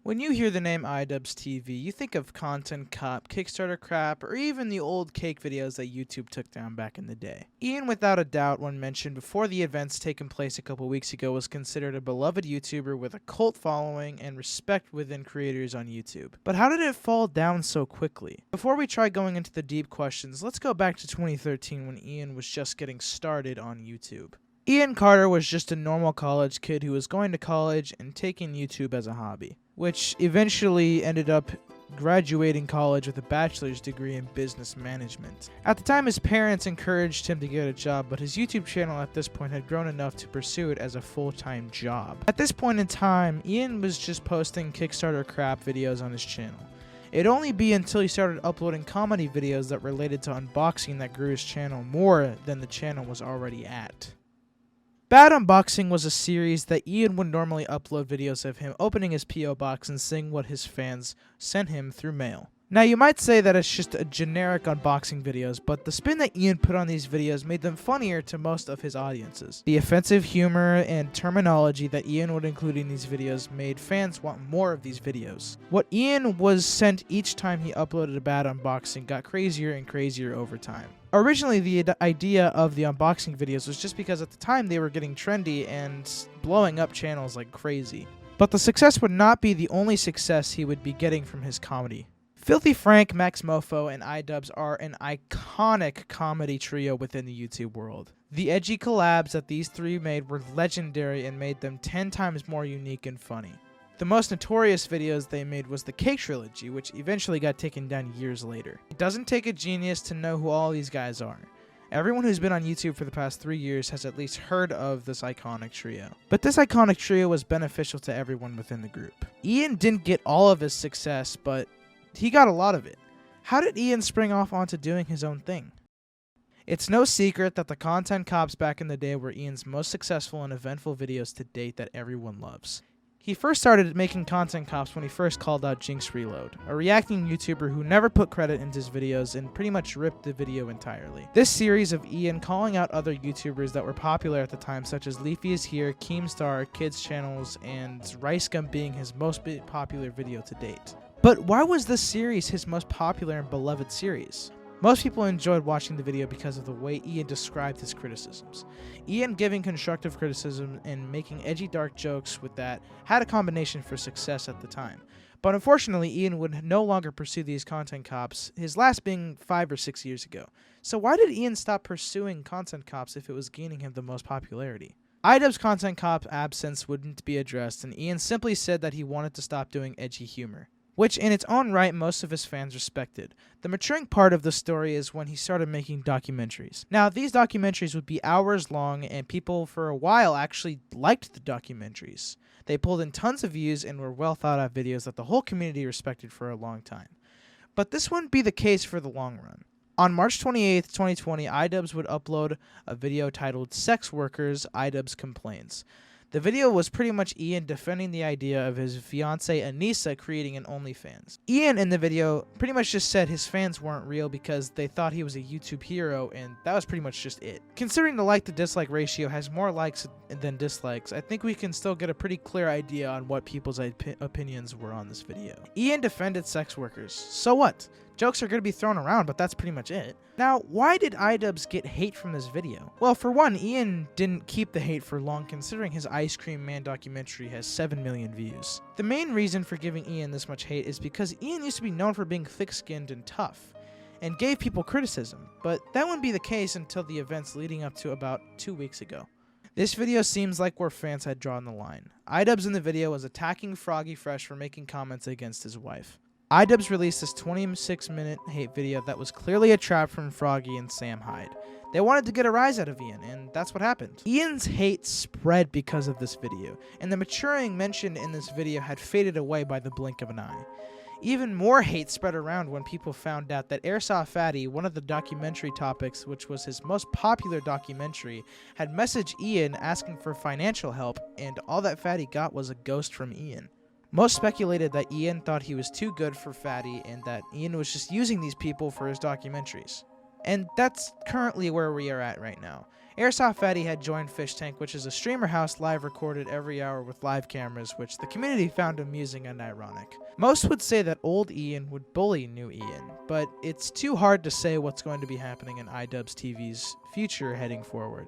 When you hear the name IdubbbzTV, you think of content cop, Kickstarter crap, or even the old cake videos that YouTube took down back in the day. Ian, without a doubt, when mentioned before the events taking place a couple weeks ago, was considered a beloved YouTuber with a cult following and respect within creators on YouTube. But how did it fall down so quickly? Before we try going into the deep questions, let's go back to 2013 when Ian was just getting started on YouTube. Ian Carter was just a normal college kid who was going to college and taking YouTube as a hobby, which eventually ended up graduating college with a bachelor's degree in business management. At the time, his parents encouraged him to get a job, but his YouTube channel at this point had grown enough to pursue it as a full-time job. At this point in time, Ian was just posting Kickstarter crap videos on his channel. It'd only be until he started uploading comedy videos that related to unboxing that grew his channel more than the channel was already at. Bad Unboxing was a series that Ian would normally upload videos of him opening his P.O. box and seeing what his fans sent him through mail. Now, you might say that it's just a generic unboxing videos, but the spin that Ian put on these videos made them funnier to most of his audiences. The offensive humor and terminology that Ian would include in these videos made fans want more of these videos. What Ian was sent each time he uploaded a bad unboxing got crazier and crazier over time. Originally, the idea of the unboxing videos was just because at the time they were getting trendy and blowing up channels like crazy. But the success would not be the only success he would be getting from his comedy. Filthy Frank, Max Mofo, and iDubbbz are an iconic comedy trio within the YouTube world. The edgy collabs that these three made were legendary and made them 10 times more unique and funny. The most notorious videos they made was the Cake Trilogy, which eventually got taken down years later. It doesn't take a genius to know who all these guys are. Everyone who's been on YouTube for the past 3 years has at least heard of this iconic trio. But this iconic trio was beneficial to everyone within the group. Ian didn't get all of his success, but he got a lot of it. How did Ian spring off onto doing his own thing? It's no secret that the content cops back in the day were Ian's most successful and eventful videos to date that everyone loves. He first started making content cops when he first called out Jinx Reload, a reacting YouTuber who never put credit into his videos and pretty much ripped the video entirely. This series of Ian calling out other YouTubers that were popular at the time, such as Leafy is Here, Keemstar, Kids Channels, and Rice Gum being his most popular video to date. But why was this series his most popular and beloved series? Most people enjoyed watching the video because of the way Ian described his criticisms. Ian giving constructive criticism and making edgy dark jokes with that had a combination for success at the time. But unfortunately, Ian would no longer pursue these content cops, his last being 5 or 6 years ago. So why did Ian stop pursuing content cops if it was gaining him the most popularity? iDubbbz's content cop absence wouldn't be addressed, and Ian simply said that he wanted to stop doing edgy humor, which in its own right most of his fans respected. The maturing part of the story is when he started making documentaries. Now, these documentaries would be hours long, and people for a while actually liked the documentaries. They pulled in tons of views and were well thought out videos that the whole community respected for a long time. But this wouldn't be the case for the long run. On March 28th, 2020, iDubbbz would upload a video titled Sex Workers, iDubbbz Complains. The video was pretty much Ian defending the idea of his fiancée Anissa creating an OnlyFans. Ian in the video pretty much just said his fans weren't real because they thought he was a YouTube hero, and that was pretty much just it. Considering the like to dislike ratio has more likes than dislikes, I think we can still get a pretty clear idea on what people's opinions were on this video. Ian defended sex workers. So what? Jokes are going to be thrown around, but that's pretty much it. Now, why did iDubbbz get hate from this video? Well, for one, Ian didn't keep the hate for long, considering his Ice Cream Man documentary has 7 million views. The main reason for giving Ian this much hate is because Ian used to be known for being thick-skinned and tough, and gave people criticism, but that wouldn't be the case until the events leading up to about 2 weeks ago. This video seems like where fans had drawn the line. iDubbbz in the video was attacking Froggy Fresh for making comments against his wife. iDubbbz released this 26-minute hate video that was clearly a trap from Froggy and Sam Hyde. They wanted to get a rise out of Ian, and that's what happened. Ian's hate spread because of this video, and the maturing mentioned in this video had faded away by the blink of an eye. Even more hate spread around when people found out that Airsoft Fatty, one of the documentary topics, which was his most popular documentary, had messaged Ian asking for financial help, and all that Fatty got was a ghost from Ian. Most speculated that Ian thought he was too good for Fatty and that Ian was just using these people for his documentaries. And that's currently where we are at right now. Airsoft Fatty had joined Fish Tank, which is a streamer house live recorded every hour with live cameras, which the community found amusing and ironic. Most would say that old Ian would bully new Ian, but it's too hard to say what's going to be happening in IdubbbzTV's future heading forward.